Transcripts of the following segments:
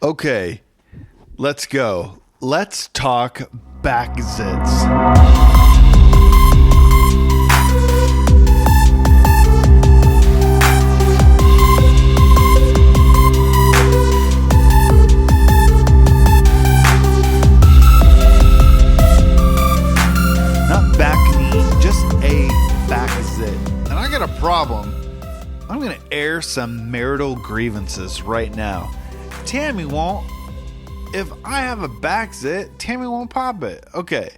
Okay, let's go. Let's talk back zits. Not back knee, just a back zit. And I got a problem. I'm going to air some marital grievances right now. Tammy won't. If I have a back zit, Tammy won't pop it. Okay.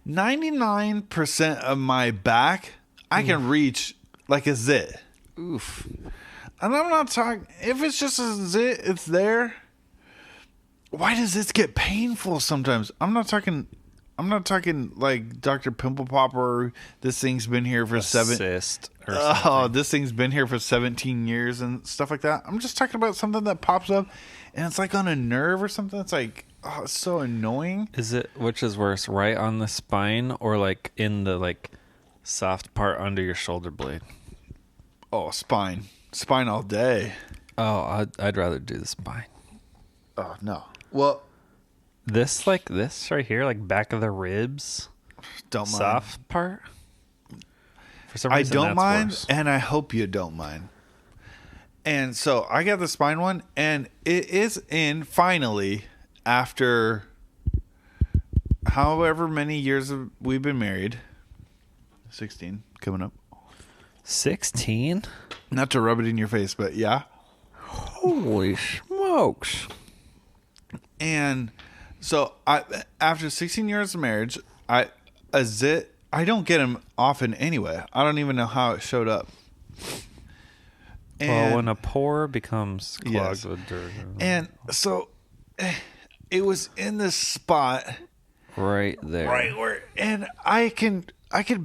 99% of my back, I can reach like a zit. Oof. And I'm not talking, if it's just a zit, it's there. Why does this get painful sometimes? I'm not talking like Dr. Pimple Popper. This thing's been here for Cyst or this thing's been here for 17 years and stuff like that. I'm just talking about something that pops up and it's like on a nerve or something. It's like, oh, it's so annoying. Which is worse, right on the spine or like in the like soft part under your shoulder blade? Oh, spine all day. Oh, I'd rather do the spine. Oh no. Well, this right here, like back of the ribs, don't mind. soft part. For some I reason, don't that's mind, worse. and I hope you don't mind. And so I got the spine one, and it is in finally after however many years we've been married. 16 coming up. 16? Not to rub it in your face, but yeah. Holy smokes! And so after 16 years of marriage, I don't get them often anyway. I don't even know how it showed up. And, Well, when a pore becomes clogged Yes. with dirt. And so it was in this spot Right there. right where, and I can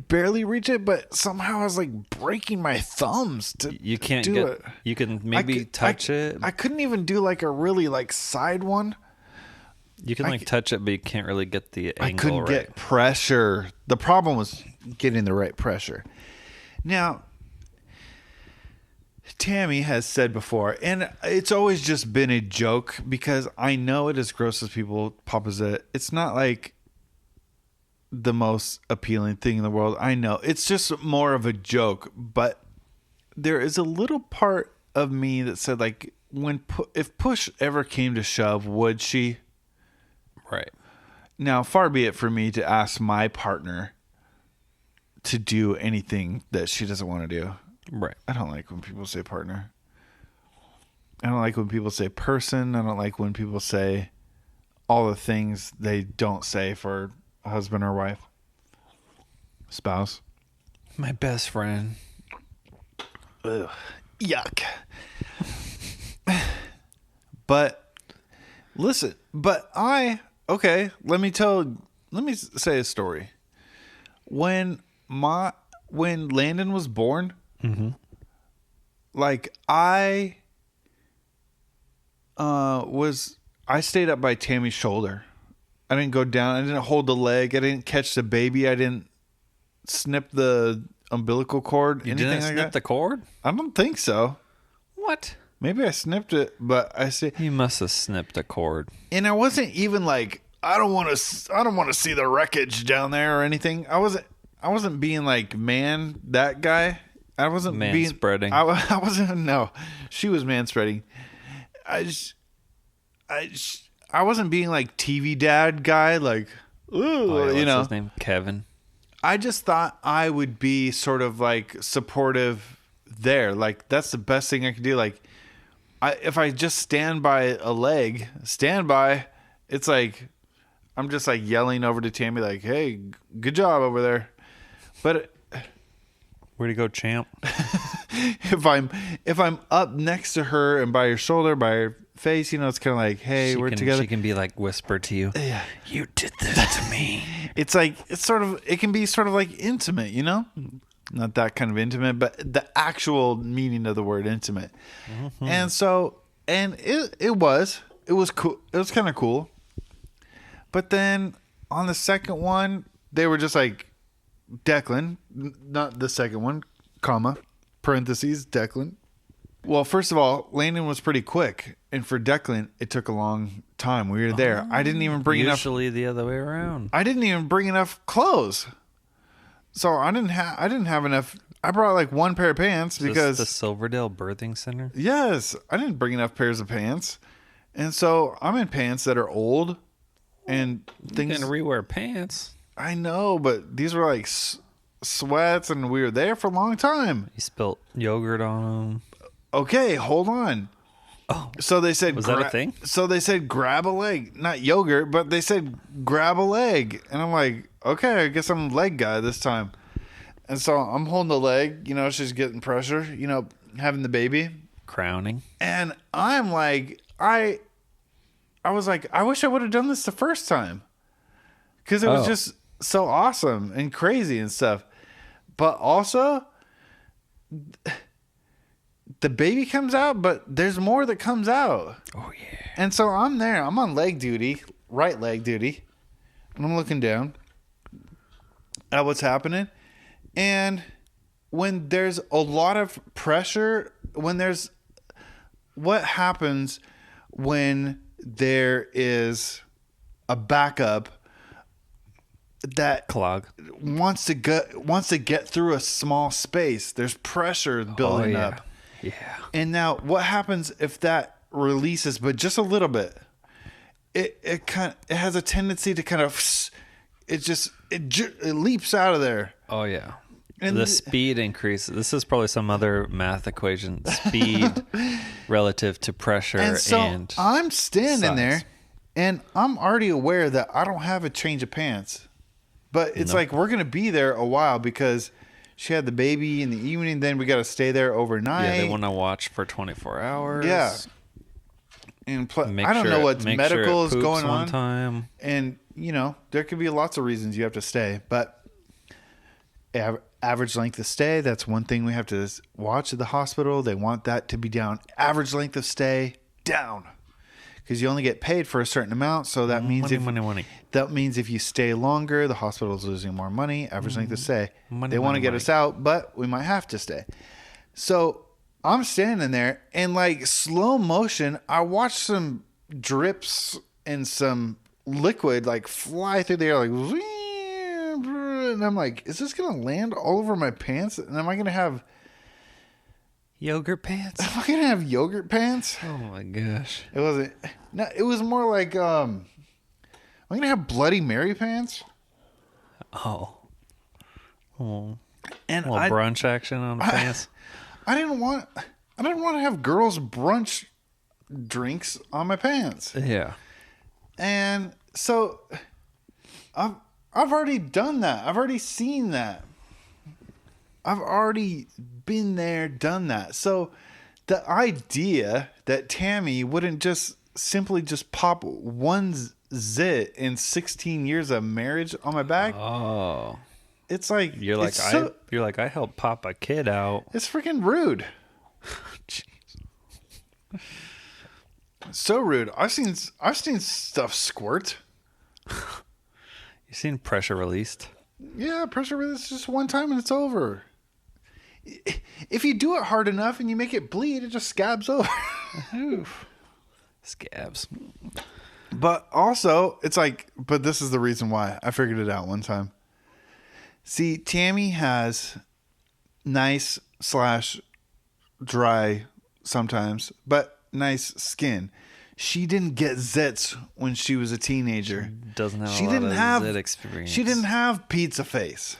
barely reach it, but somehow I was like breaking my thumbs to You can't do get it. You can maybe touch it. I couldn't even do like a really like side one. You can touch it, but you can't really get the angle I couldn't right. get pressure. The problem was getting the right pressure. Now, Tammy has said before, and it's always just been a joke because I know it as gross as people pop as it. It's not like the most appealing thing in the world. I know. It's just more of a joke, but there is a little part of me that said like if push ever came to shove, would she? Right. Now, far be it for me to ask my partner to do anything that she doesn't want to do. Right. I don't like when people say partner. I don't like when people say person. I don't like when people say all the things they don't say for a husband or wife. Spouse. My best friend. Ugh. Yuck. But listen, okay, let me say a story. When Landon was born, like I stayed up by Tammy's shoulder. I didn't go down. I didn't hold the leg. I didn't catch the baby. I didn't snip the umbilical cord. You anything didn't like snip that. the cord? I don't think so. What? Maybe I snipped it, but I see. You must have snipped a cord. And I wasn't even like, I don't want to see the wreckage down there or anything. I wasn't being like, man, that guy. I wasn't being spreading. I wasn't. No, she was man spreading. I wasn't being like TV dad guy. Like, ooh, What's you know, his name? Kevin. I just thought I would be sort of like supportive there. Like that's the best thing I could do. Like, if I just stand by a leg, it's like I'm just like yelling over to Tammy, like, "Hey, good job over there." But Where'd he go, champ? if I'm up next to her and by her shoulder, by her face, you know, it's kind of like, "Hey, we're together." She can be like whisper to you. Yeah. You did this to me. It can be sort of like intimate, you know? Not that kind of intimate, but the actual meaning of the word intimate. Mm-hmm. And it was cool. It was kind of cool. But then on the second one, they were just like, Declan, not the second one, comma, parentheses, Declan. Well, first of all, Landon was pretty quick, and for Declan, it took a long time. We were there. I didn't even bring enough. Usually the other way around. I didn't even bring enough clothes, so I didn't have enough. I brought like one pair of pants because the Silverdale Birthing Center. Yes, I didn't bring enough pairs of pants, and so I'm in pants that are old and things. You can rewear pants. I know, but these were like sweats, and we were there for a long time. You spilt yogurt on them. Okay, hold on. Oh, so they said, was that a thing? So they said, grab a leg, not yogurt, but they said, grab a leg. And I'm like, okay, I guess I'm a leg guy this time. And so I'm holding the leg, she's getting pressure, having the baby. Crowning. And I'm like, I was like, I wish I would have done this the first time. Because it was just so awesome and crazy and stuff. But also, the baby comes out, but there's more that comes out. Oh, yeah. And so I'm there. I'm on leg duty, right leg duty. And I'm looking down at what's happening. And when there's a lot of pressure, what happens when there is a backup that clog wants to get through a small space? There's pressure building up. Yeah. And now what happens if that releases, but just a little bit? It has a tendency to kind of it leaps out of there. Oh yeah. And the speed increases. This is probably some other math equation. Speed relative to pressure and so I'm standing size. there, and I'm already aware that I don't have a change of pants. But it's like we're gonna be there a while because she had the baby in the evening. Then we got to stay there overnight. Yeah, they want to watch for 24 hours. Yeah. And I don't know what medical is going on. Time. And, there could be lots of reasons you have to stay. But average length of stay, that's one thing we have to watch at the hospital. They want that to be down. Average length of stay, down. Because you only get paid for a certain amount. So that means money. That means if you stay longer, the hospital is losing more money. Average length of stay. They want to get us out, but we might have to stay. So I'm standing there, and like slow motion, I watch some drips and some liquid like fly through the air, like, and I'm like, is this gonna land all over my pants? And am I gonna have yogurt pants? Am I gonna have yogurt pants? Oh my gosh! It wasn't. No, it was more like, am I gonna have Bloody Mary pants? Oh. And brunch action on the pants. I didn't want to have girls' brunch drinks on my pants. Yeah. And so I've already done that. I've already seen that. I've already been there, done that. So the idea that Tammy wouldn't simply pop one zit in 16 years of marriage on my back. Oh. It's like you're like I helped pop a kid out. It's freaking rude. Jeez. So rude. I've seen stuff squirt. You seen pressure released? Yeah, pressure released just one time and it's over. If you do it hard enough and you make it bleed, it just scabs over. Oof. Scabs. But also, it's like, but this is the reason why. I figured it out one time. See, Tammy has nice / dry sometimes, but nice skin. She didn't get zits when she was a teenager. Doesn't have zit experience. She didn't have pizza face.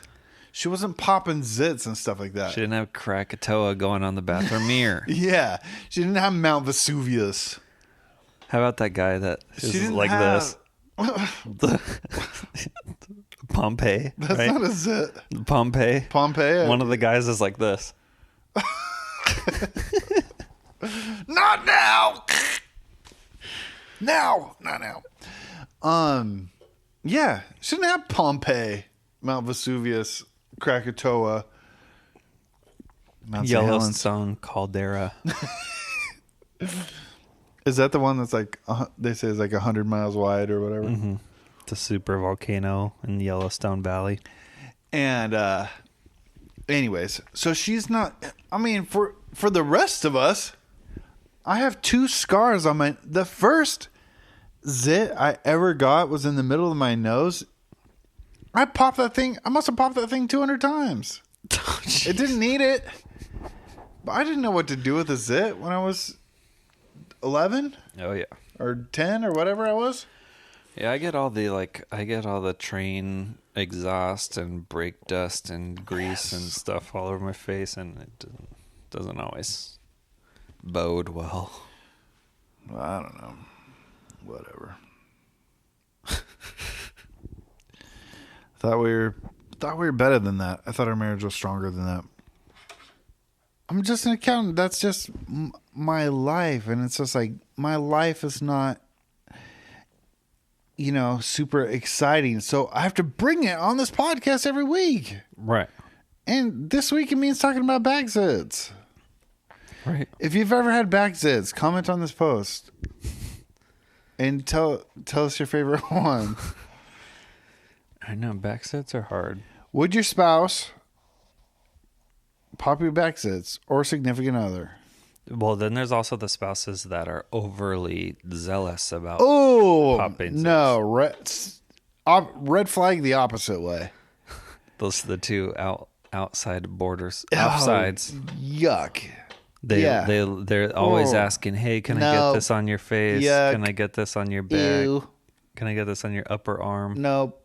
She wasn't popping zits and stuff like that. She didn't have Krakatoa going on the bathroom mirror. Yeah. She didn't have Mount Vesuvius. How about that guy that is like this? Pompeii. That's right? not a zit. Pompeii. One of the guys is like this. Not now. Now. Not now. Yeah. She didn't have Pompeii, Mount Vesuvius, Krakatoa, Mount Yellowstone caldera. Is that the one that's like, they say is like 100 miles wide or whatever? Mm-hmm. It's a super volcano in the Yellowstone Valley. And anyways, so she's not, I mean, for the rest of us, I have 2 scars on my... The first zit I ever got was in the middle of my nose. I popped that thing. I must have popped that thing 200 times. It didn't need it. But I didn't know what to do with a zit when I was 11. Oh yeah. Or 10 or whatever I was. Yeah, I get all the train exhaust and brake dust and grease and stuff all over my face, and it doesn't always bode well. Well, I don't know. Whatever. Thought we were better than that. I thought our marriage was stronger than that. I'm just an accountant. That's just my life, and it's just like my life is not, super exciting. So I have to bring it on this podcast every week. Right. And this week it means talking about back zits. Right. If you've ever had back zits, comment on this post and tell us your favorite one. I know back zits are hard. Would your spouse pop your back zits or significant other? Well, then there's also the spouses that are overly zealous about popping zits. No, red flag the opposite way. Those are the two outside borders, offsides. Yuck. They're always asking, "Hey, can I get this on your face? Yuck. Can I get this on your back? Ew. Can I get this on your upper arm?" Nope.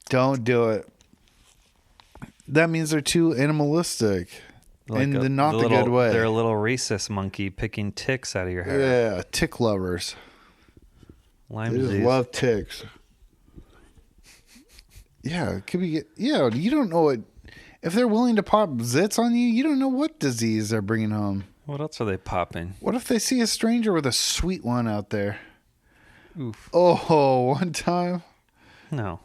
Don't do it. That means they're too animalistic. Like in the good way. They're a little rhesus monkey picking ticks out of your hair. Yeah, tick lovers. Lyme They just disease. love ticks. Yeah, it could be. Yeah, you don't know what. If they're willing to pop zits on you, you don't know what disease they're bringing home. What else are they popping? What if they see a stranger with a sweet one out there? Oof. Oh, one time. No.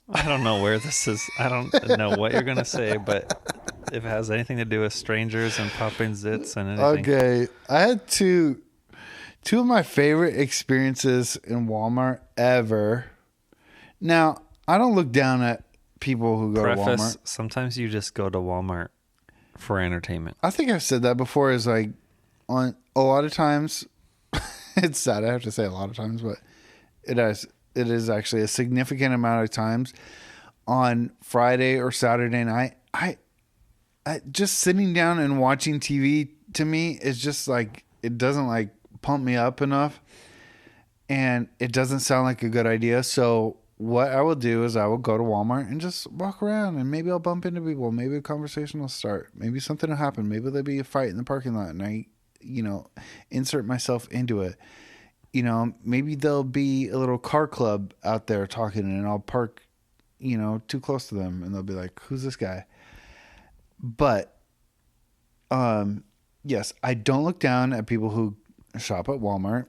I don't know where this is. I don't know what you're going to say, but if it has anything to do with strangers and popping zits and anything. Okay. I had two of my favorite experiences in Walmart ever. Now, I don't look down at people who go to Walmart. Sometimes you just go to Walmart for entertainment. I think I've said that before. Is like on a lot of times, it's sad. I have to say a lot of times, but it is actually a significant amount of times on Friday or Saturday night. I just sitting down and watching TV to me is just like, it doesn't like pump me up enough, and it doesn't sound like a good idea. So what I will do is I will go to Walmart and just walk around, and maybe I'll bump into people. Maybe a conversation will start. Maybe something will happen. Maybe there'll be a fight in the parking lot, and I, insert myself into it. Maybe there'll be a little car club out there talking, and I'll park, too close to them, and they'll be like, "Who's this guy?" But, yes, I don't look down at people who shop at Walmart.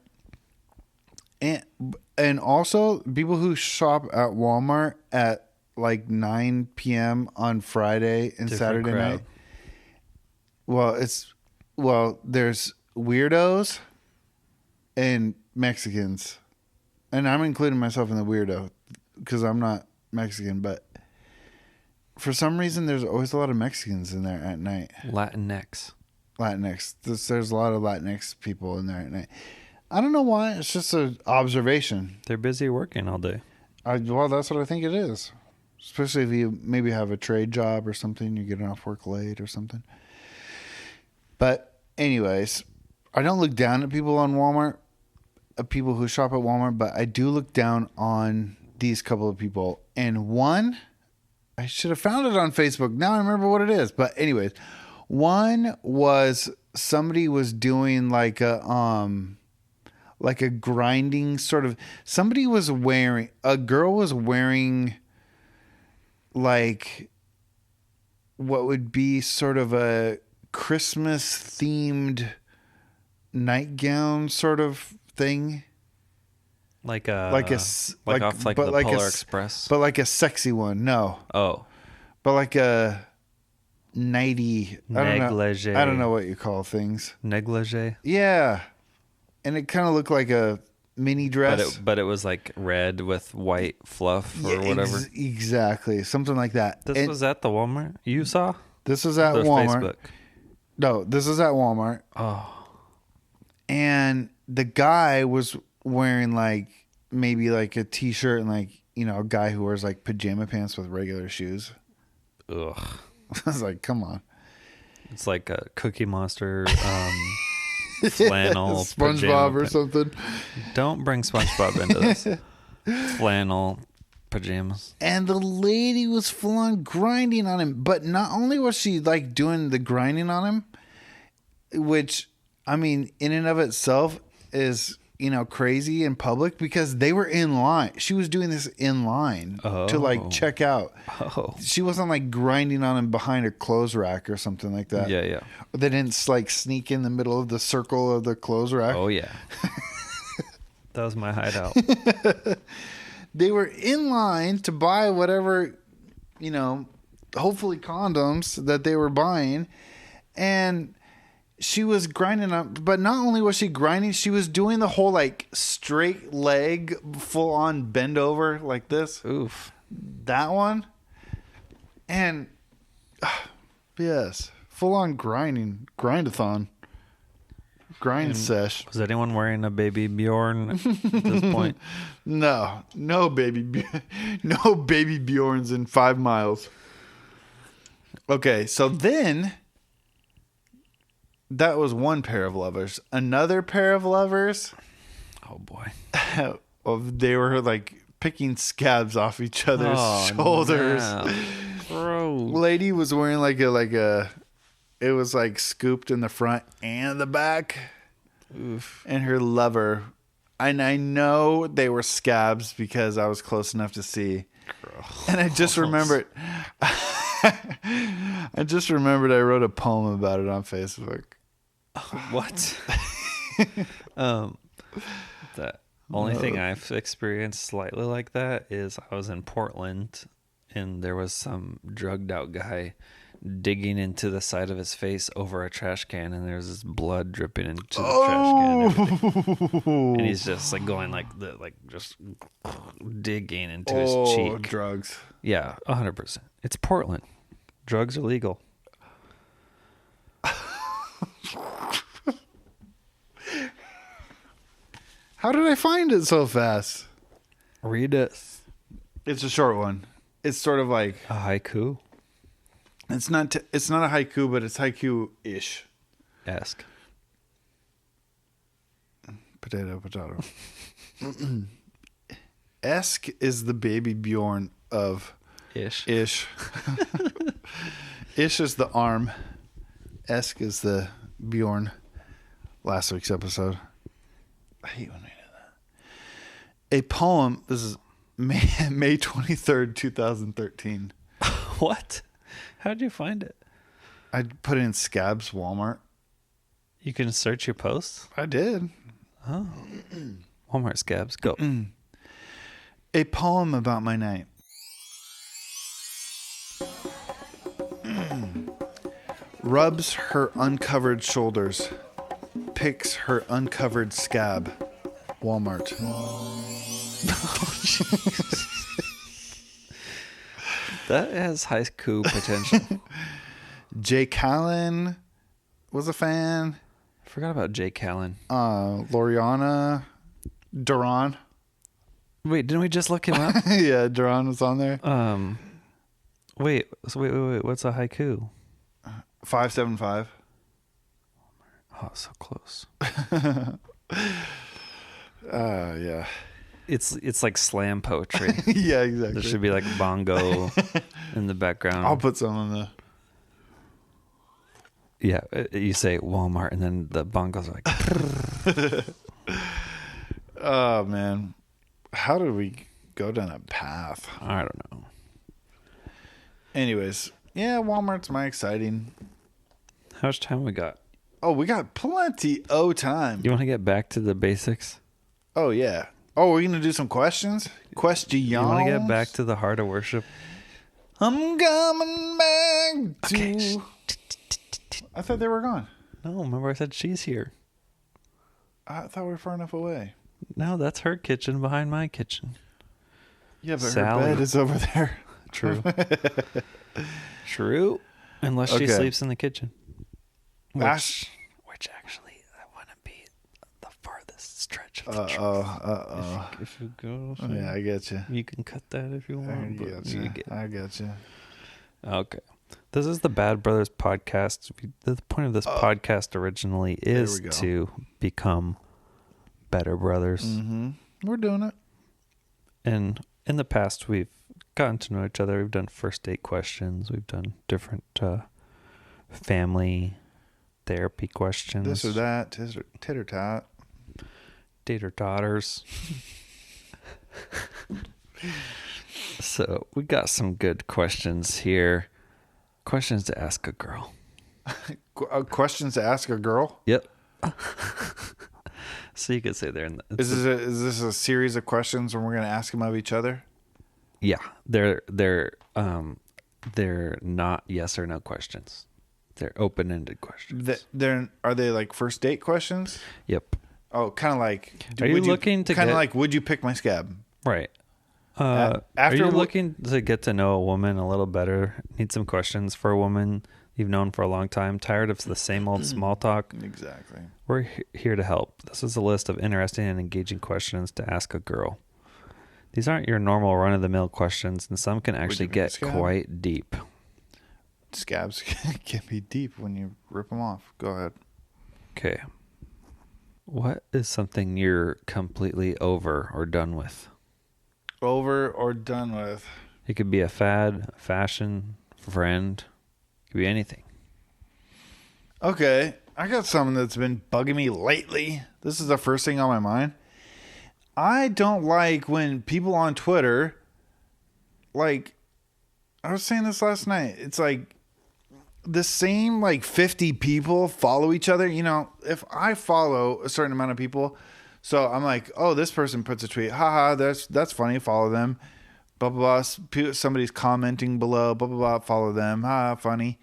And also people who shop at Walmart at like 9 p.m. on Friday and Saturday night. Well, there's weirdos and Mexicans. And I'm including myself in the weirdo because I'm not Mexican, but for some reason there's always a lot of Mexicans in there at night. Latinx. There's a lot of Latinx people in there at night. I don't know why. It's just an observation. They're busy working all day. Well, that's what I think it is. Especially if you maybe have a trade job or something. You're getting off work late or something. But anyways, I don't look down at people on Walmart, people who shop at Walmart, but I do look down on these couple of people. And one, I should have found it on Facebook. Now I remember what it is. But anyways, one was somebody was doing like a grinding sort of, a girl was wearing like what would be sort of a Christmas themed nightgown sort of thing. Like the Polar Express. But like a sexy one. No. Oh. But like a nighty. Negligee. I don't know what you call things. Negligee? Yeah. And it kind of looked like a mini dress. But it was like red with white fluff or whatever. Exactly. Something like that. This was at the Walmart you saw? This was at Walmart. Facebook. No, this is at Walmart. Oh. And the guy was wearing like maybe like a t-shirt and like, you know, a guy who wears like pajama pants with regular shoes. Ugh. I was like, come on. It's like a Cookie Monster flannel SpongeBob or something. Don't bring SpongeBob into this. Flannel pajamas. And the lady was full on grinding on him. But not only was she like doing the grinding on him, which, I mean, in and of itself is, you know, crazy in public because they were in line. She was doing this in line to like check out. Oh. She wasn't like grinding on him behind a clothes rack or something like that. Yeah. They didn't like sneak in the middle of the circle of the clothes rack. Oh, yeah. That was my hideout. They were in line to buy whatever, you know, hopefully condoms that they were buying. And she was grinding up, but not only was she grinding, she was doing the whole like straight leg, full on bend over like this. Oof. That one. And yes, full on grinding, grindathon, grind sesh. Was anyone wearing a baby Bjorn at this point? No baby Bjorns in 5 miles. Okay, so then that was one pair of lovers. Another pair of lovers. Oh boy. They were like picking scabs off each other's shoulders. Bro. Lady was wearing like a it was like scooped in the front and the back. Oof. And her lover, and I know they were scabs because I was close enough to see. And I just remembered I wrote a poem about it on Facebook. What? The only thing I've experienced slightly like that is I was in Portland and there was some drugged out guy digging into the side of his face over a trash can, and there's this blood dripping into the trash can and everything. And he's just like going just digging into his cheek. Drugs. Yeah, 100%. It's Portland. Drugs are legal. How did I find it so fast? Read it. It's a short one. It's sort of like A haiku. it's not a haiku, but it's haiku-ish. Ask. Potato. Esk is the baby Bjorn of Ish. Ish. Ish is the arm. Esk is the Bjorn. Last week's episode. I hate when we do that. A poem. This is May 23rd, 2013. What? How'd you find it? I put in Scabs Walmart. You can search your posts? I did. Oh. Walmart scabs. Go. A poem about my night. Rubs her uncovered shoulders. Picks her uncovered scab. Walmart. That has haiku potential. Jay Callen was a fan. I forgot about Jay Callen. Loriana Duran. Wait, didn't we just look him up? Yeah, Duran was on there. Wait. What's a haiku? 575. Oh, so close. Yeah. It's like slam poetry. Yeah, exactly. There should be like bongo in the background. I'll put some on the... Yeah, you say Walmart and then the bongos are like... Oh, man. How did we go down that path? I don't know. Anyways, yeah, Walmart's my exciting. How much time we got? Oh, we got plenty of time. You want to get back to the basics? Oh, yeah. Oh, we're going to do some questions? Questions? You want to get back to the heart of worship? I'm coming back to... Okay. I thought they were gone. No, remember I said she's here. I thought we were far enough away. No, that's her kitchen behind my kitchen. Yeah, but Sally. her bed is over there. True. True. Unless she Okay. sleeps in the kitchen. Which actually, that wouldn't be stretch of the truth. If you go, so Yeah, I get you. you can cut that if you want. I get you. Okay. This is the Bad Brothers podcast. The point of this podcast originally is to become better brothers. Mm-hmm. We're doing it. And in the past, we've gotten to know each other. We've done first date questions. We've done different family therapy questions. This or that, titter tot. Date or daughters. So we got some good questions here. Questions to ask a girl. Questions to ask a girl? Yep. So you could say there. Is this a series of questions and we're going to ask them of each other? Yeah, they're not yes or no questions. They're open-ended questions. Are they like first date questions? Yep. Oh, kind of like. Are you looking to kind of like? Would you pick my scab? Right. Are you looking to get to know a woman a little better? Need some questions for a woman you've known for a long time? Tired of the same old small talk? Exactly. We're here to help. This is a list of interesting and engaging questions to ask a girl. These aren't your normal run-of-the-mill questions, and some can actually get quite deep. Scabs can be deep when you rip them off. Go ahead. Okay. What is something you're completely over or done with? Over or done with? It could be a fad, a fashion, friend. It could be anything. Okay. I got something that's been bugging me lately. This is the first thing on my mind. I don't like when people on Twitter, like, I was saying this last night. It's like the same, like, 50 people follow each other. You know, if I follow a certain amount of people, so I'm like, oh, this person puts a tweet. Haha, that's funny. Follow them. Blah, blah, blah. Somebody's commenting below. Blah, blah, blah. Follow them. Ha, funny.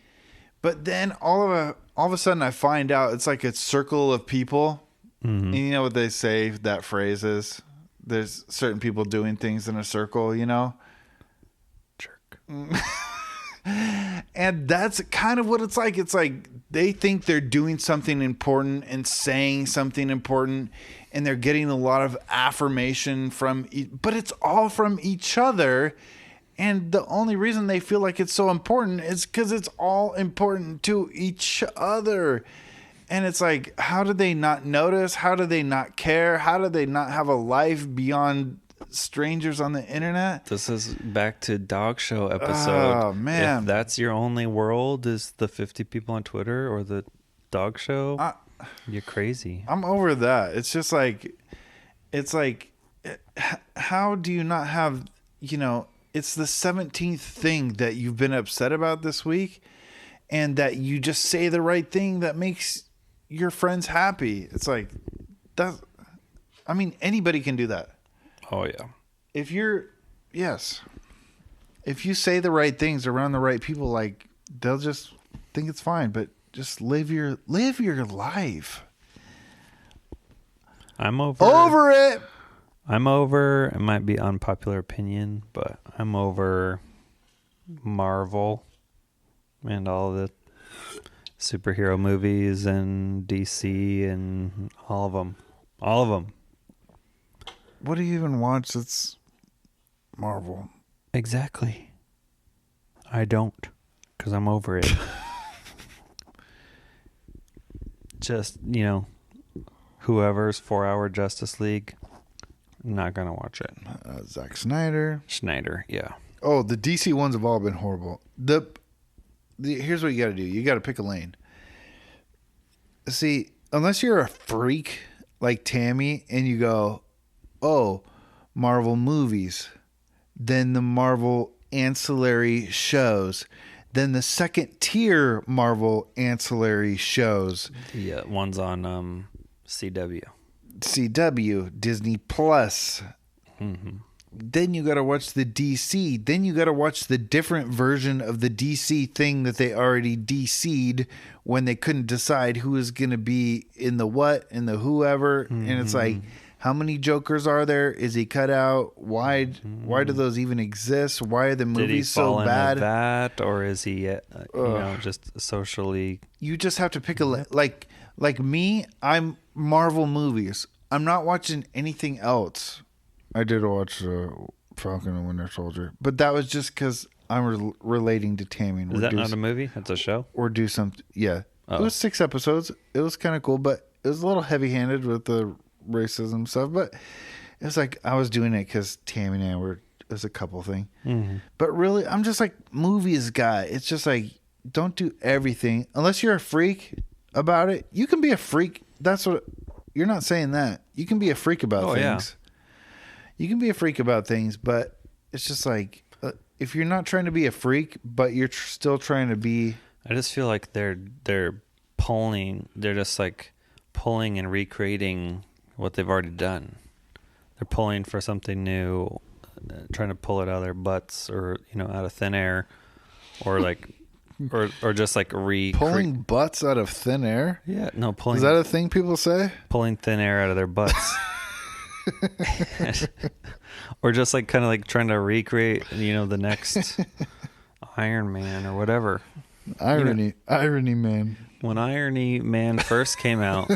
But then all of a sudden I find out it's like a circle of people. Mm-hmm. And you know what they say that phrase is? There's certain people doing things in a circle, you know? Jerk. And that's kind of what it's like. It's like they think they're doing something important and saying something important, and they're getting a lot of affirmation but it's all from each other. And the only reason they feel like it's so important is because it's all important to each other. And it's like, how do they not notice? How do they not care? How do they not have a life beyond strangers on the internet? This is back to dog show episode. Oh, man. If that's your only world is the 50 people on Twitter or the dog show, you're crazy. I'm over that. It's just like, how do you not have, you know, it's the 17th thing that you've been upset about this week, and that you just say the right thing that makes your friends happy. It's like that. I mean, anybody can do that. Oh yeah. If you say the right things around the right people, like, they'll just think it's fine. But just live your life. I'm over it. I'm over. It might be unpopular opinion, but I'm over Marvel and all the superhero movies and DC and all of them. All of them. What do you even watch that's Marvel? Exactly. I don't, because I'm over it. Just, you know, whoever's 4-hour Justice League, I'm not going to watch it. Zack Snyder. Schneider, yeah. Oh, the DC ones have all been horrible. Here's what you got to do. You got to pick a lane. See, unless you're a freak like Tammy and you go, oh, Marvel movies, then the Marvel ancillary shows, then the second tier Marvel ancillary shows. The ones on CW, Disney Plus. Mm-hmm. Then you got to watch the DC. Then you got to watch the different version of the DC thing that they already DC'd when they couldn't decide who was going to be in the what and the whoever. Mm-hmm. And it's like, how many Jokers are there? Is he cut out? Why do those even exist? Why are the movies so bad? Into that, or is he, just socially? You just have to pick a like me. I'm Marvel movies. I'm not watching anything else. I did watch Falcon and Winter Soldier, but that was just because I'm relating to Tammy. Is that not a movie? That's a show? Or do something. Yeah. Oh. It was 6 episodes. It was kind of cool, but it was a little heavy-handed with the racism stuff. But it was like I was doing it because Tammy and I were, it was a couple thing. Mm-hmm. But really, I'm just like movies guy. It's just like, don't do everything. Unless you're a freak about it. You can be a freak. That's what, you're not saying that. You can be a freak about things. Yeah. You can be a freak about things, but it's just like, if you're not trying to be a freak, but you're still trying to be... I just feel like they're pulling, they're just like pulling and recreating what they've already done. They're pulling for something new, trying to pull it out of their butts or, out of thin air, or like, or just like pulling butts out of thin air? Yeah, no, pulling. Is that a thing people say? Pulling thin air out of their butts. Or just like kind of like trying to recreate, the next Iron Man or whatever. Irony Man. When Irony Man first came out,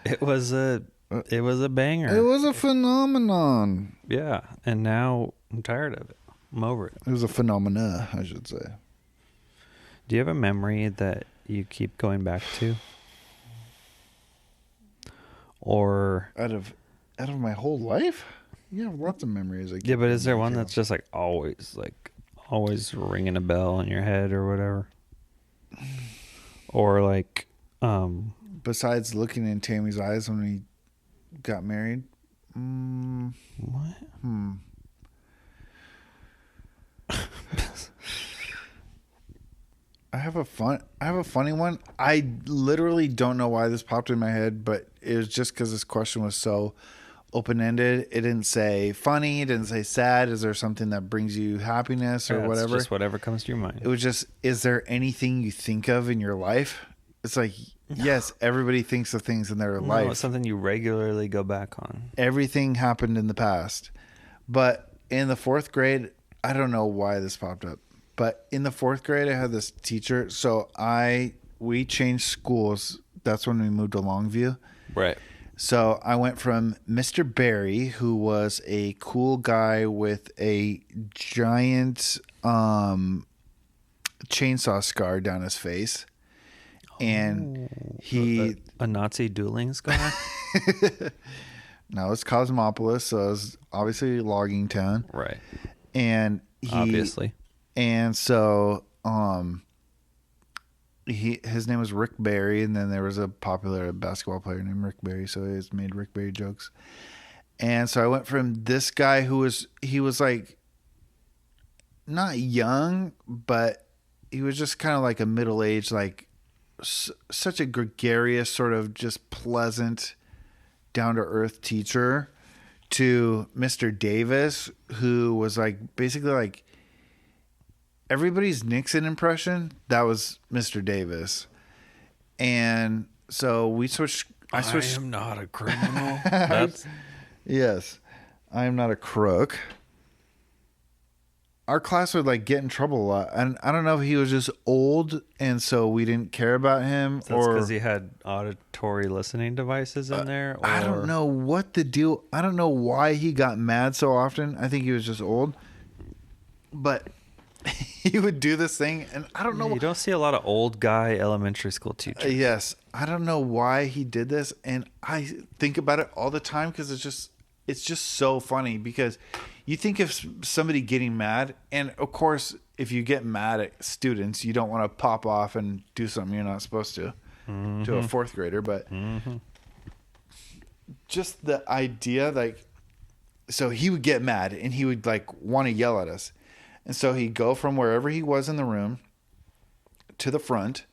it was a banger. It was a phenomenon. Yeah, and now I'm tired of it. I'm over it. It was a phenomena, I should say. Do you have a memory that you keep going back to? Or out of my whole life? Yeah, lots of memories. Yeah, but is there one that's just like always ringing a bell in your head or whatever? Or like, besides looking in Tammy's eyes when we got married? What? I have a funny one. I literally don't know why this popped in my head, but it was just because this question was so open-ended. It didn't say funny. It didn't say sad. Is there something that brings you happiness or whatever? It's just whatever comes to your mind. It was just, is there anything you think of in your life? It's like, yes, everybody thinks of things in their life. It's something you regularly go back on. Everything happened in the past. But in the 4th grade, I don't know why this popped up. But in the 4th grade, I had this teacher. So we changed schools. That's when we moved to Longview. Right. So I went from Mr. Barry, who was a cool guy with a giant chainsaw scar down his face. And he... A Nazi dueling scar? No, it's Cosmopolis, so it was obviously a logging town. Right. And obviously. And so... his name was Rick Barry, and then there was a popular basketball player named Rick Barry, so he made Rick Barry jokes. And so I went from this guy he was like not young, but he was just kind of like a middle-aged, like such a gregarious, sort of just pleasant, down-to-earth teacher, to Mr. Davis, who was like basically like everybody's Nixon impression. That was Mr. Davis. And so we switched. I am not a criminal. Yes, I am not a crook. Our class would like get in trouble a lot. And I don't know if he was just old and so we didn't care about him. That's because he had auditory listening devices in there? Or... I don't know what the deal. I don't know why he got mad so often. I think he was just old. But... he would do this thing, and I don't know. You don't see a lot of old guy elementary school teachers. Yes, I don't know why he did this, and I think about it all the time because it's just so funny. Because you think of somebody getting mad, and of course, if you get mad at students, you don't want to pop off and do something you're not supposed to a 4th grader. But just the idea, like, so he would get mad, and he would like want to yell at us. And so he'd go from wherever he was in the room to the front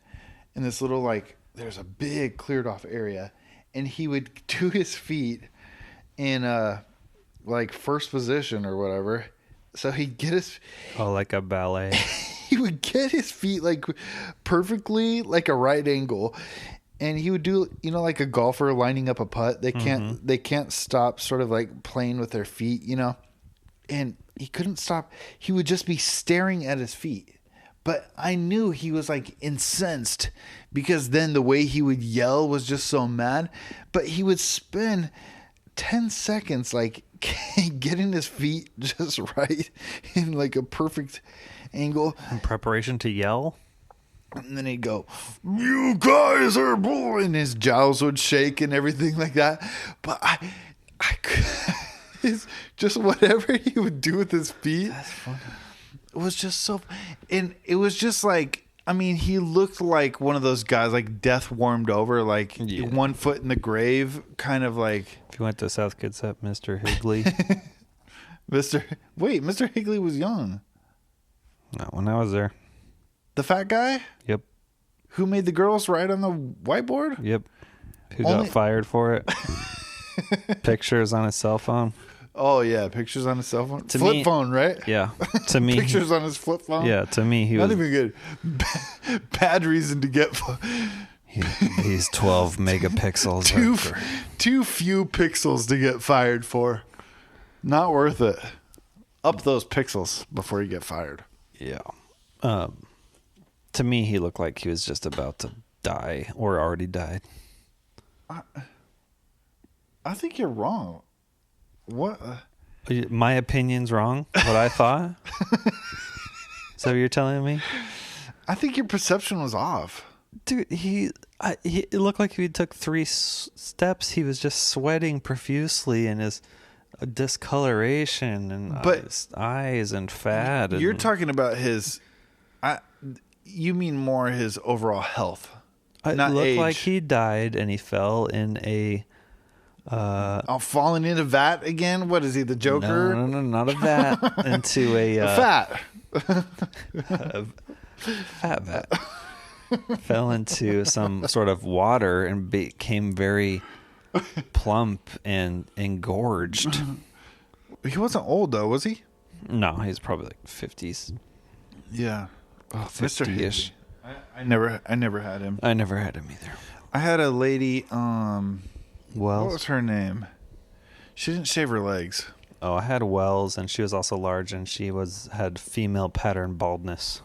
in this little, like, there's a big cleared off area. And he would do his feet in like first position or whatever. So he'd get his... Oh, like a ballet. He would get his feet like perfectly like a right angle. And he would do, like a golfer lining up a putt. They can't stop sort of like playing with their feet, And... he couldn't stop. He would just be staring at his feet, But I knew he was like incensed because then the way he would yell was just so mad. But he would spend 10 seconds like getting his feet just right in like a perfect angle. In preparation to yell? And then he'd go, "You guys are bull," and his jowls would shake and everything like that. But I it's just whatever he would do with his feet. That's funny. It was just so, and it was just like, I mean, he looked like one of those guys, like death warmed over, like 1 foot in the grave, kind of like. If you went to South Kitsap, Mr. Higley. Mr. Higley was young. Not when I was there. The fat guy? Yep. Who made the girls write on the whiteboard? Yep. Who got fired for it? Pictures on his cell phone. Oh, yeah. Pictures on his cell phone. Flip phone, right? Yeah. To me. Pictures on his flip phone? Yeah. To me, he was. Not even good. Bad reason to get. He's 12 megapixels. Too few pixels to get fired for. Not worth it. Up those pixels before you get fired. Yeah. To me, he looked like he was just about to die or already died. I think you're wrong. What? My opinion's wrong? What I thought? Is that what you're telling me? I think your perception was off. Dude, it looked like he took 3 steps. He was just sweating profusely in his discoloration and his eyes and fat. You're talking about his... you mean more his overall health, not looked age. Like he died and he fell in a... falling in a at again? What is he, the Joker? No, not a vat. Into a fat. Fat vat. Fell into some sort of water and became very plump and engorged. He wasn't old though, was he? No, he's probably like 50s. Yeah. Oh, 50-ish. I never had him. I never had him either. I had a lady, what Wells. was her name? She didn't shave her legs. Oh, I had Wells, and she was also large, and she had female pattern baldness.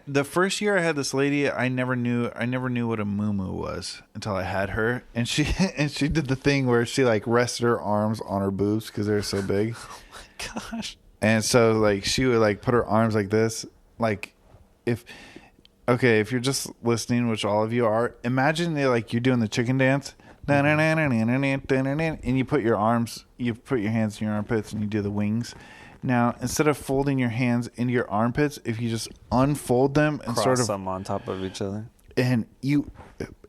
The first year I had this lady, I never knew what a muumuu was until I had her, and she did the thing where she like rested her arms on her boobs because they're so big. Oh my gosh! And so like she would like put her arms like this, like if you're just listening, which all of you are, imagine you're doing the chicken dance, and you put your hands in your armpits and you do the wings. Now, instead of folding your hands into your armpits, if you just unfold them and cross them on top of each other, and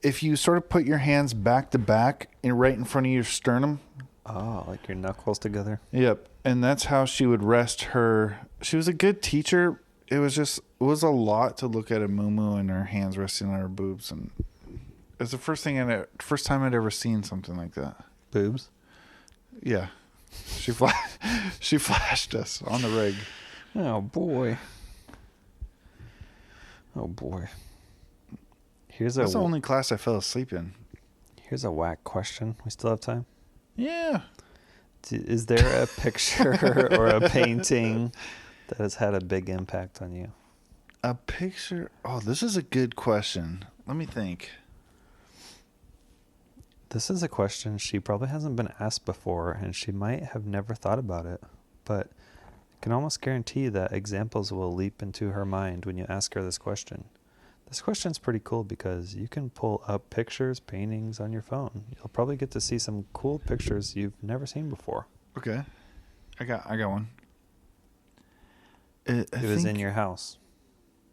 if you sort of put your hands back to back and right in front of your sternum. Oh, like your knuckles together. Yep, and that's how she would rest her. She was a good teacher. It was a lot to look at a muumuu and her hands resting on her boobs, and it was the first time I'd ever seen something like that. Boobs. Yeah. She flashed us on the rig. Oh boy. That's the only class I fell asleep in. Here's a whack question. We still have time? Yeah. Is there a picture or a painting that has had a big impact on you? A picture? Oh, this is a good question. Let me think. This is a question she probably hasn't been asked before, and she might have never thought about it, but I can almost guarantee that examples will leap into her mind when you ask her this question. This question's pretty cool because you can pull up pictures, paintings on your phone. You'll probably get to see some cool pictures you've never seen before. Okay. I got one. It was in your house.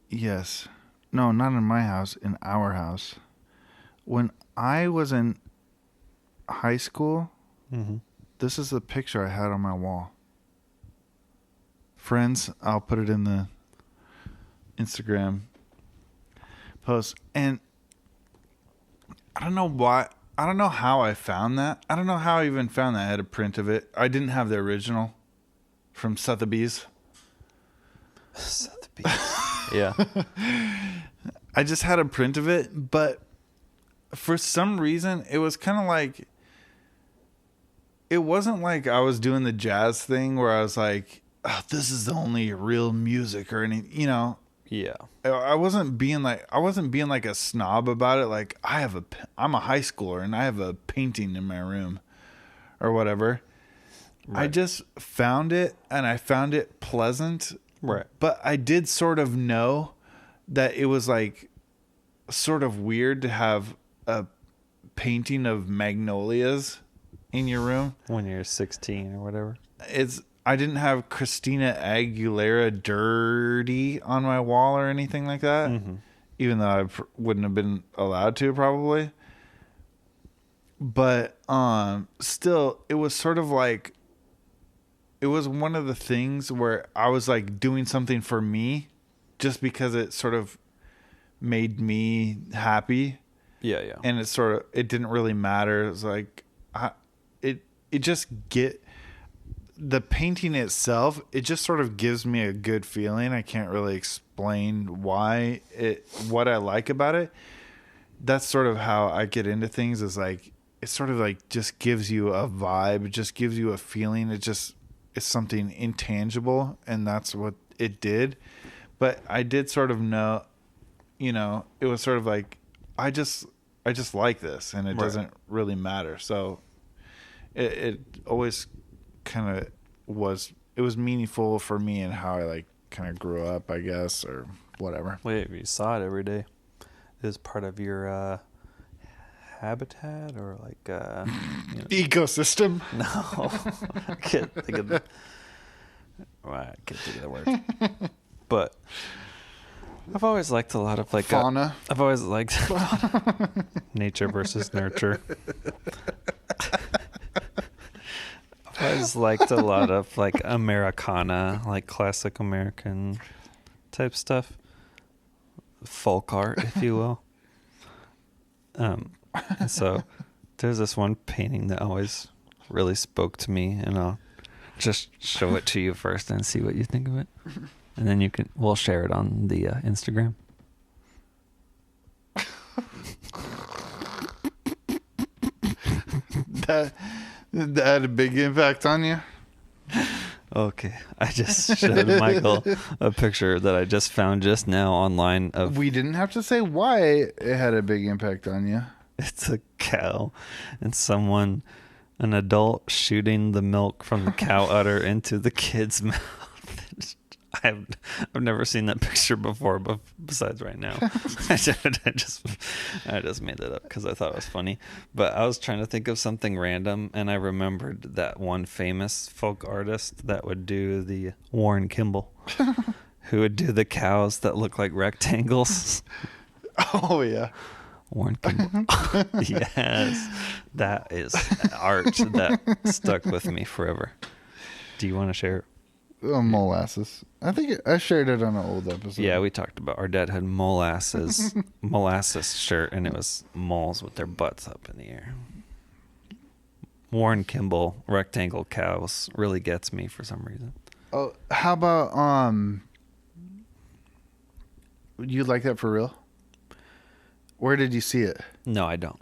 Yes. No, not in my house, in our house. When I was in high school, This is the picture I had on my wall. Friends, I'll put it in the Instagram post. And I don't know why. I don't know how I found that. I don't know how I even found that. I had a print of it. I didn't have the original from Sotheby's. Yeah. I just had a print of it, but for some reason, it was kind of like, it wasn't like I was doing the jazz thing where I was like, oh, this is the only real music or any, Yeah. I wasn't being like a snob about it. Like I'm a high schooler and I have a painting in my room or whatever. Right. I just found it and I found it pleasant. Right. But I did sort of know that it was like sort of weird to have a painting of magnolias in your room When you're 16 or whatever. I didn't have Christina Aguilera dirty on my wall or anything like that, even though I wouldn't have been allowed to probably. But still, it was sort of like, it was one of the things where I was like doing something for me just because it sort of made me happy. Yeah, yeah. And it didn't really matter. It was like, the painting itself, it just sort of gives me a good feeling. I can't really explain what I like about it. That's sort of how I get into things, is like, it sort of like just gives you a vibe. It just gives you a feeling. It's something intangible, and that's what it did. But I did sort of know, it was sort of like, I just like this, and it doesn't really matter. So it always kind of was meaningful for me and how I like kind of grew up, I guess, or whatever. Wait, you saw it every day. It was part of your habitat or like Ecosystem. No, I can't think of the word. But I've always liked a lot of like fauna. I've always liked nature versus nurture. I've always liked a lot of like Americana, like classic American type stuff, folk art, if you will. So there's this one painting that always really spoke to me, and I'll just show it to you first and see what you think of it, and then we'll share it on the Instagram. That had a big impact on you. Okay, I just showed Michael a picture that I just found just now online of. We didn't have to say why it had a big impact on you. It's a cow and an adult shooting the milk from the cow udder into the kid's mouth. I've never seen that picture before, but besides right now, I just made that up because I thought it was funny. But I was trying to think of something random, and I remembered that one famous folk artist that would do the Warren Kimball, who would do the cows that look like rectangles. Oh yeah. Warren Kimball. Yes, that is art that stuck with me forever. Do you want to share? Molasses. I think I shared it on an old episode. Yeah, we talked about our dad had molasses shirt, and it was moles with their butts up in the air. Warren Kimball, rectangle cows, really gets me for some reason. Oh, how about you like that for real? Where did you see it? No, I don't.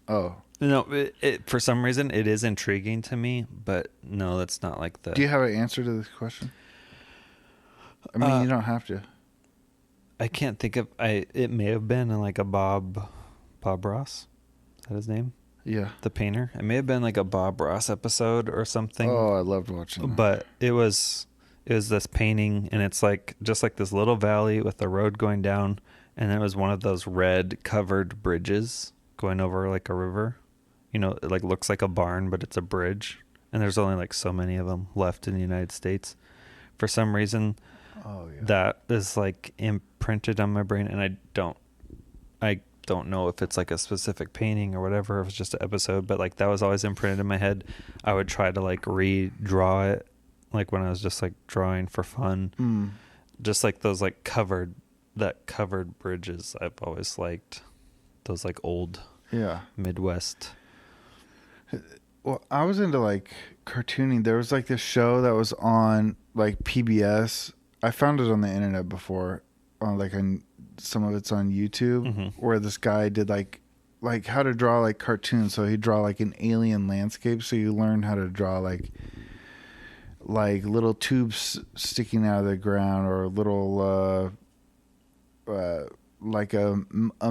Oh. No, it for some reason it is intriguing to me, but no, that's not like the. Do you have an answer to this question? I mean, you don't have to. I can't think of. It may have been like a Bob Ross. Is that his name? Yeah. The painter. It may have been like a Bob Ross episode or something. Oh, I loved watching that. But it was this painting, and it's like just like this little valley with a road going down, and it was one of those red covered bridges going over like a river. It like looks like a barn, but it's a bridge, and there's only like so many of them left in the United States. For some reason, that is like imprinted on my brain, and I don't know if it's like a specific painting or whatever. If it's just an episode, but like that was always imprinted in my head. I would try to like redraw it, like when I was just like drawing for fun, just like those like covered bridges. I've always liked those like old Midwest. Well, I was into like cartooning. There was like this show that was on like PBS. I found it on the internet before, some of it's on YouTube, where this guy did like how to draw like cartoons. So he'd draw like an alien landscape. So you learn how to draw like like little tubes sticking out of the ground, or little like a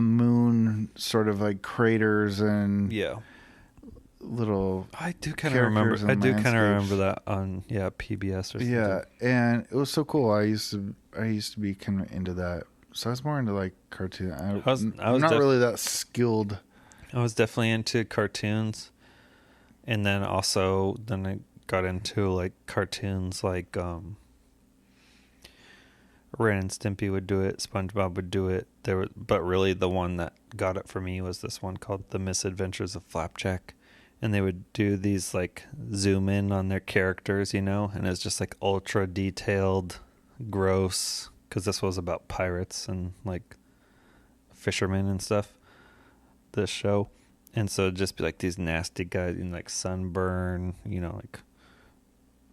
moon, sort of like craters and little. I do kind of remember. I do kind of remember that on PBS or something. Yeah, and it was so cool. I used to be kind of into that. So I was more into like cartoon. I'm not really that skilled. I was definitely into cartoons, and then I got into like cartoons like Ren and Stimpy would do it, SpongeBob would do it. But really the one that got it for me was this one called The Misadventures of Flapjack, and they would do these like zoom in on their characters, and it's just like ultra detailed, gross, because this was about pirates and like fishermen and stuff, this show. And so it'd just be like these nasty guys in like sunburn, like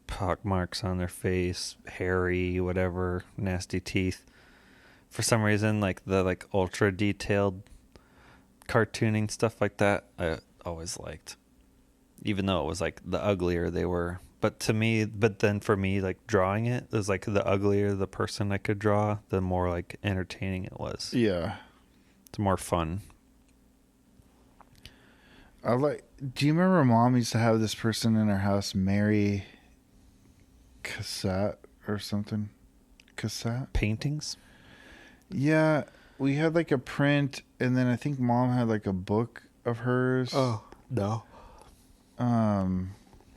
pock marks on their face, hairy, whatever, nasty teeth. For some reason, like the like ultra detailed cartooning stuff like that, I always liked, even though it was like the uglier they were. But then for me, like drawing it was like the uglier the person I could draw, the more like entertaining it was. Yeah, it's more fun. Do you remember Mom used to have this person in her house, Mary Cassette or something? Cassette? Paintings? Yeah, we had like a print, and then I think Mom had like a book of hers. Oh, no.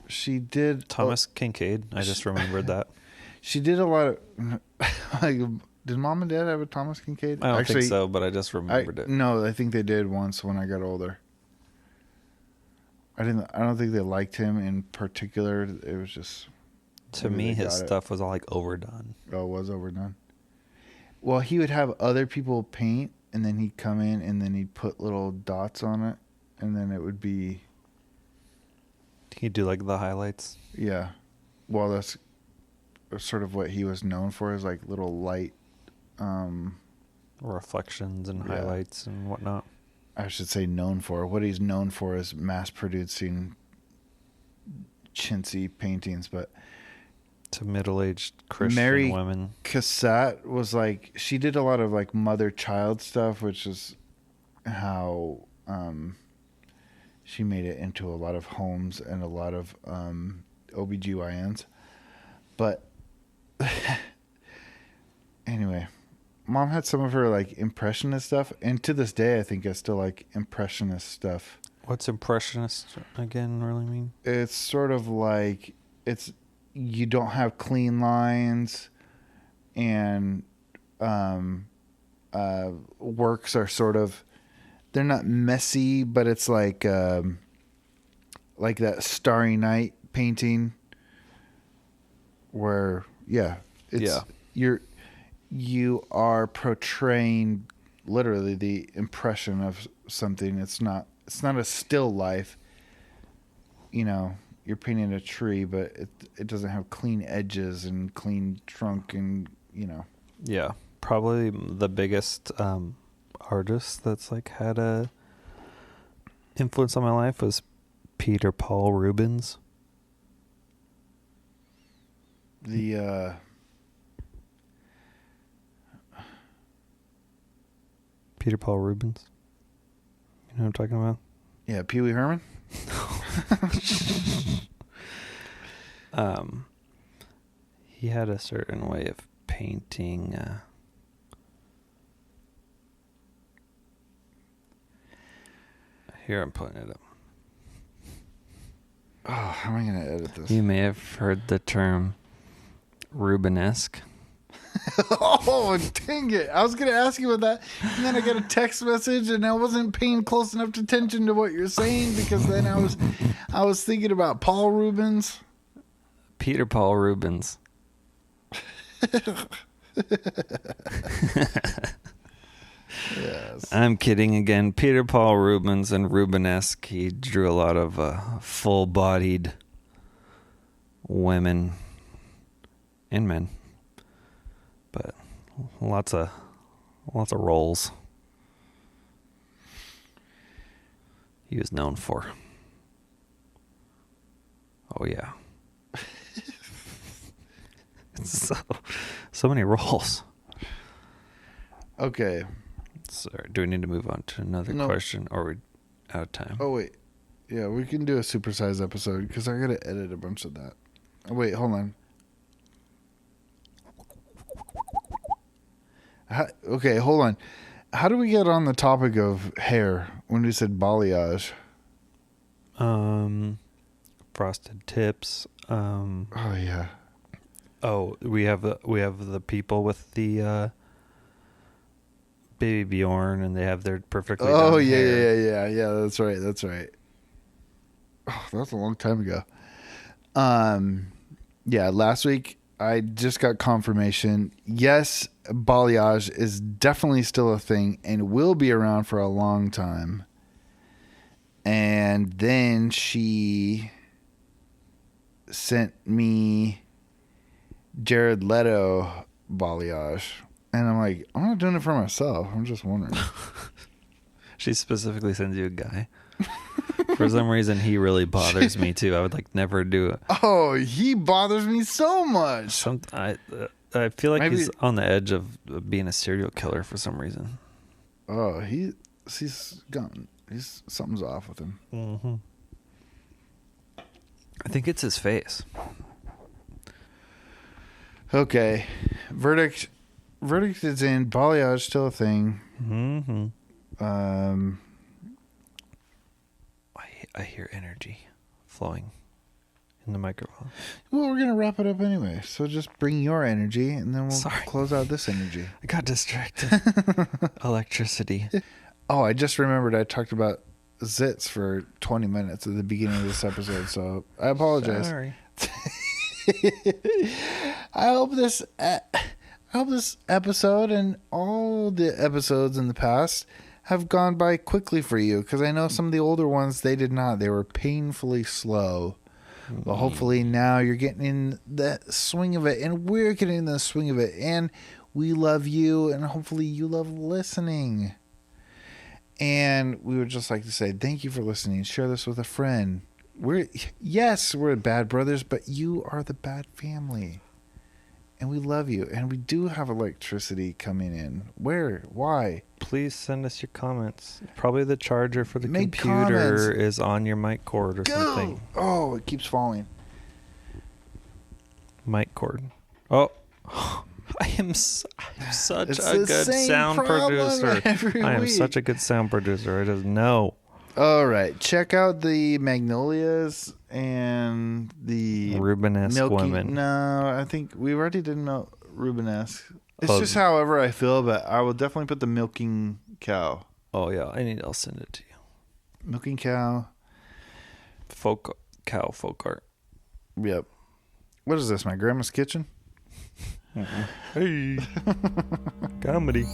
She did... Thomas Kincaid. I just remembered that. She did a lot of... like, did Mom and Dad have a Thomas Kincaid? I don't think so, but I just remembered it. No, I think they did once when I got older. I don't think they liked him in particular. It was just... To me, his stuff was all like overdone. Oh, it was overdone. Well, he would have other people paint, and then he'd come in, and then he'd put little dots on it, and then it would be... He'd do like the highlights? Yeah. Well, that's sort of what he was known for, is like little light... reflections and highlights and whatnot. I should say known for. What he's known for is mass-producing chintzy paintings, but... To middle-aged Christian Mary women. Cassette was like... She did a lot of like mother-child stuff, which is how she made it into a lot of homes and a lot of OBGYNs. But anyway... Mom had some of her like impressionist stuff, and to this day I think I still like impressionist stuff. What's impressionist again really mean? It's sort of like you don't have clean lines, and works are sort of, they're not messy, but it's like that Starry Night painting where you are portraying literally the impression of something. It's not a still life. You're painting a tree, but it doesn't have clean edges and clean trunk and, Yeah. Probably the biggest artist that's like had a influence on my life was Peter Paul Rubens. Peter Paul Rubens. You know what I'm talking about? Yeah, Pee Wee Herman. He had a certain way of painting. Here, I'm putting it up. Oh, how am I going to edit this? You may have heard the term Rubenesque. Oh, dang it. I was going to ask you about that, and then I got a text message, and I wasn't paying close enough attention to what you're saying, because then I was thinking about Paul Rubens. Peter Paul Rubens. Yes. I'm kidding again. Peter Paul Rubens and Rubenesque. He drew a lot of full-bodied women and men, but lots of roles he was known for. Oh yeah. So many rolls. Okay. Sorry, do we need to move on to another question, or are we out of time? Oh, wait. Yeah, we can do a supersized episode because I got to edit a bunch of that. Oh, wait, hold on. Okay, hold on. How do we get on the topic of hair when we said balayage? Frosted tips. Oh, yeah. Oh, we have the people with the baby Bjorn, and they have their perfectly done hair. Yeah. That's right. Oh, that was a long time ago. Yeah, last week I just got confirmation. Yes, balayage is definitely still a thing and will be around for a long time. And then she sent me Jared Leto balayage. And I'm like, I'm not doing it for myself. I'm just wondering. She specifically sends you a guy. For some reason, he really bothers me too. I would never do it. Oh, he bothers me so much. I feel like he's on the edge of being a serial killer for some reason. Oh, something's off with him. Mm-hmm. I think it's his face. Okay, verdict is in. Balayage still a thing. Mm-hmm. I hear energy flowing in the microphone. Well, we're gonna wrap it up anyway, so just bring your energy, and then we'll close out this energy. I got distracted. Electricity. Oh, I just remembered I talked about zits for 20 minutes at the beginning of this episode, so I apologize. Sorry. I hope this episode and all the episodes in the past have gone by quickly for you, because I know some of the older ones, they did not. They were painfully slow. But hopefully now you're getting in the swing of it, and we're getting in the swing of it, and we love you, and hopefully you love listening. And we would just like to say thank you for listening. Share this with a friend. We're bad brothers, but you are the bad family. And we love you. And we do have electricity coming in. Where? Why? Please send us your comments. Probably the charger for the computer comments. is on your mic cord or something. Oh, it keeps falling. Mic cord. Oh. I am such a good sound producer. I am such a good sound producer. I just know. All right. Check out the Magnolias and the Rubenesque women. No, I think we already did Rubenesque. It's just however I feel, but I will definitely put the milking cow. Oh, yeah. I'll send it to you. Milking cow. Folk art. Yep. What is this? My grandma's kitchen? Hey. Comedy.